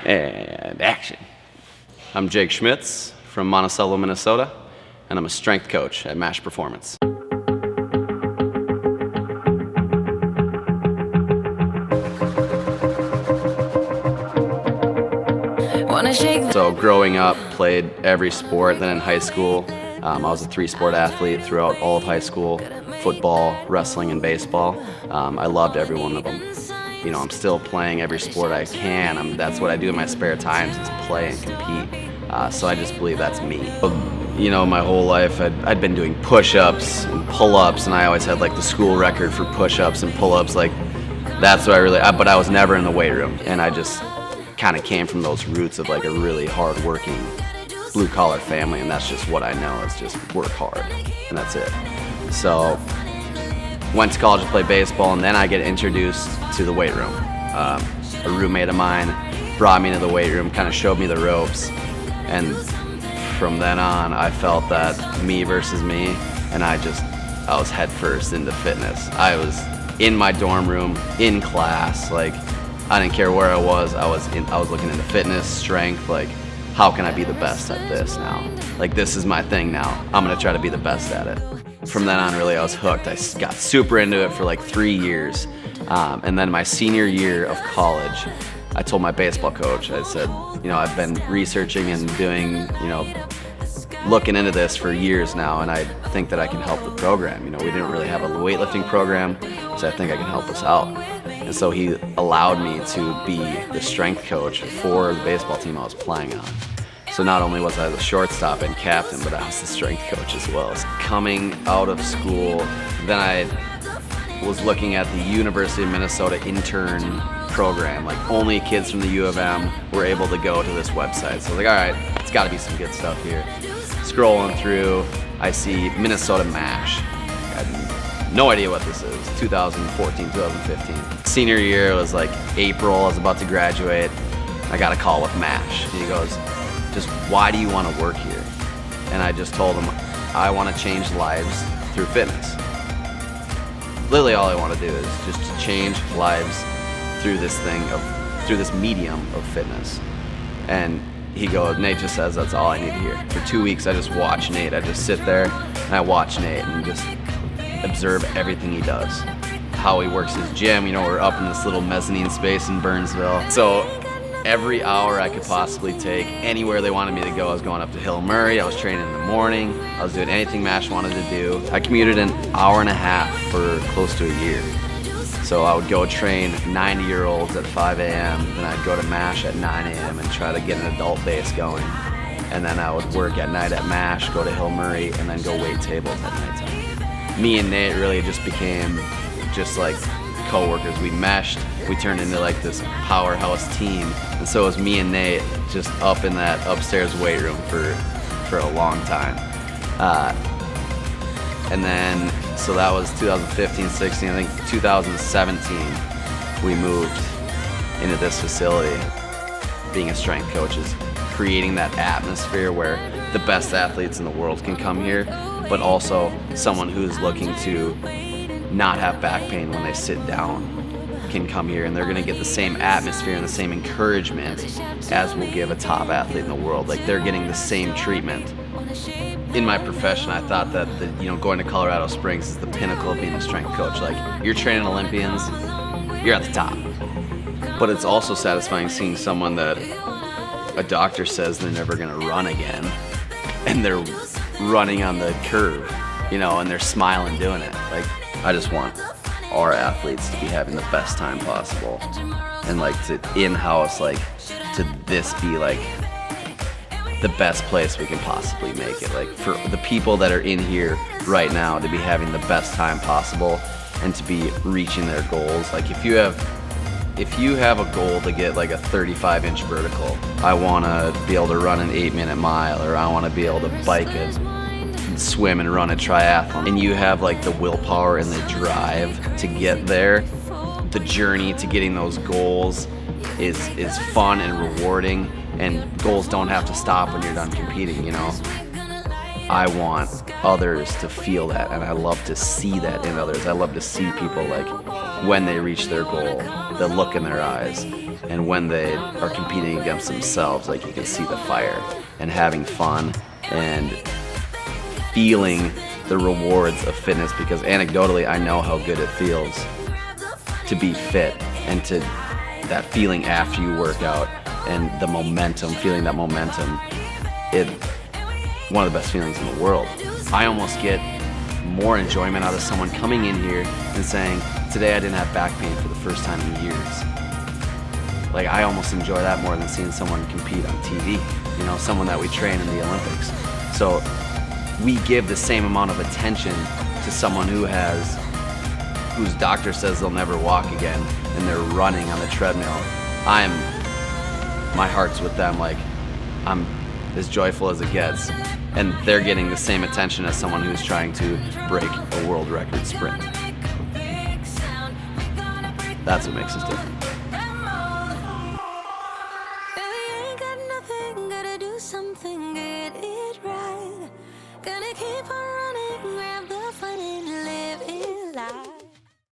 And action. I'm Jake Schmitz from Monticello, Minnesota, and I'm a strength coach at MASH Performance. So growing up, played every sport. Then in high school, I was a 3-sport athlete throughout all of high school: football, wrestling, and baseball. I loved every one of them. You know, I'm still playing every sport I can. That's what I do in my spare times, is play and compete. So I just believe that's me. You know, my whole life I'd been doing push-ups and pull-ups, and I always had like the school record for push-ups and pull-ups. Like, that's what but I was never in the weight room, and I just kind of came from those roots of like a really hard-working blue-collar family, and that's just what I know, is just work hard, and that's it. So went to college to play baseball, and then I get introduced to the weight room. A roommate of mine brought me to the weight room, kind of showed me the ropes, and from then on I felt that me versus me, and I was head first into fitness. I was in my dorm room, in class, like I didn't care where I was looking into fitness, strength, like how can I be the best at this now? Like, this is my thing now. I'm gonna try to be the best at it. From then on, really, I was hooked. I got super into it for like 3 years. And then my senior year of college, I told my baseball coach, I said, you know, I've been researching and doing, you know, looking into this for years now, and I think that I can help the program. You know, we didn't really have a weightlifting program, so I think I can help us out. And so he allowed me to be the strength coach for the baseball team I was playing on. So not only was I the shortstop and captain, but I was the strength coach as well. Coming out of school, then I was looking at the University of Minnesota intern program. Like, only kids from the U of M were able to go to this website. So I was like, all right, it's gotta be some good stuff here. Scrolling through, I see Minnesota MASH. I had no idea what this is. 2014, 2015. Senior year, it was like April, I was about to graduate. I got a call with MASH. And he goes, just why do you want to work here? And I just told him, I want to change lives through fitness. Literally all I want to do is just to change lives through this medium of fitness. And he goes, Nate just says that's all I need to hear. For 2 weeks, I just watch Nate. I just sit there and I watch Nate and just observe everything he does. How he works his gym. You know, we're up in this little mezzanine space in Burnsville. So every hour I could possibly take, anywhere they wanted me to go. I was going up to Hill Murray, I was training in the morning, I was doing anything MASH wanted to do. I commuted an hour and a half for close to a year. So I would go train 90-year-olds at 5 a.m., then I'd go to MASH at 9 a.m. and try to get an adult base going. And then I would work at night at MASH, go to Hill Murray, and then go wait tables at nighttime. Me and Nate really just became just like co-workers. We meshed, we turned into like this powerhouse team. And so it was me and Nate just up in that upstairs weight room for a long time. And then, so that was 2015, 16, I think 2017, we moved into this facility. Being a strength coach is creating that atmosphere where the best athletes in the world can come here, but also someone who's looking to not have back pain when they sit down can come here, and they're gonna get the same atmosphere and the same encouragement as will give a top athlete in the world. Like, they're getting the same treatment. In my profession, I thought that going to Colorado Springs is the pinnacle of being a strength coach. Like, you're training Olympians, you're at the top. But it's also satisfying seeing someone that a doctor says they're never gonna run again, and they're running on the curve, you know, and they're smiling doing it. Like, I just want our athletes to be having the best time possible, and like to in-house, like to this be like the best place we can possibly make it. Like, for the people that are in here right now to be having the best time possible and to be reaching their goals. Like, if you have a goal to get like a 35-inch vertical, I want to be able to run an 8-minute mile, or I want to be able to bike and swim and run a triathlon, and you have like the willpower and the drive to get there, the journey to getting those goals is fun and rewarding, and goals don't have to stop when you're done competing, you know? I want others to feel that, and I love to see that in others. I love to see people like when they reach their goal, the look in their eyes, and when they are competing against themselves, like you can see the fire and having fun and feeling the rewards of fitness, because anecdotally I know how good it feels to be fit and to that feeling after you work out and the momentum, feeling that momentum, it's one of the best feelings in the world. I almost get more enjoyment out of someone coming in here and saying, today I didn't have back pain for the first time in years. Like, I almost enjoy that more than seeing someone compete on TV, you know, someone that we train in the Olympics. So we give the same amount of attention to someone whose doctor says they'll never walk again and they're running on the treadmill. My heart's with them, like I'm as joyful as it gets, and they're getting the same attention as someone who's trying to break a world record sprint. That's what makes us different.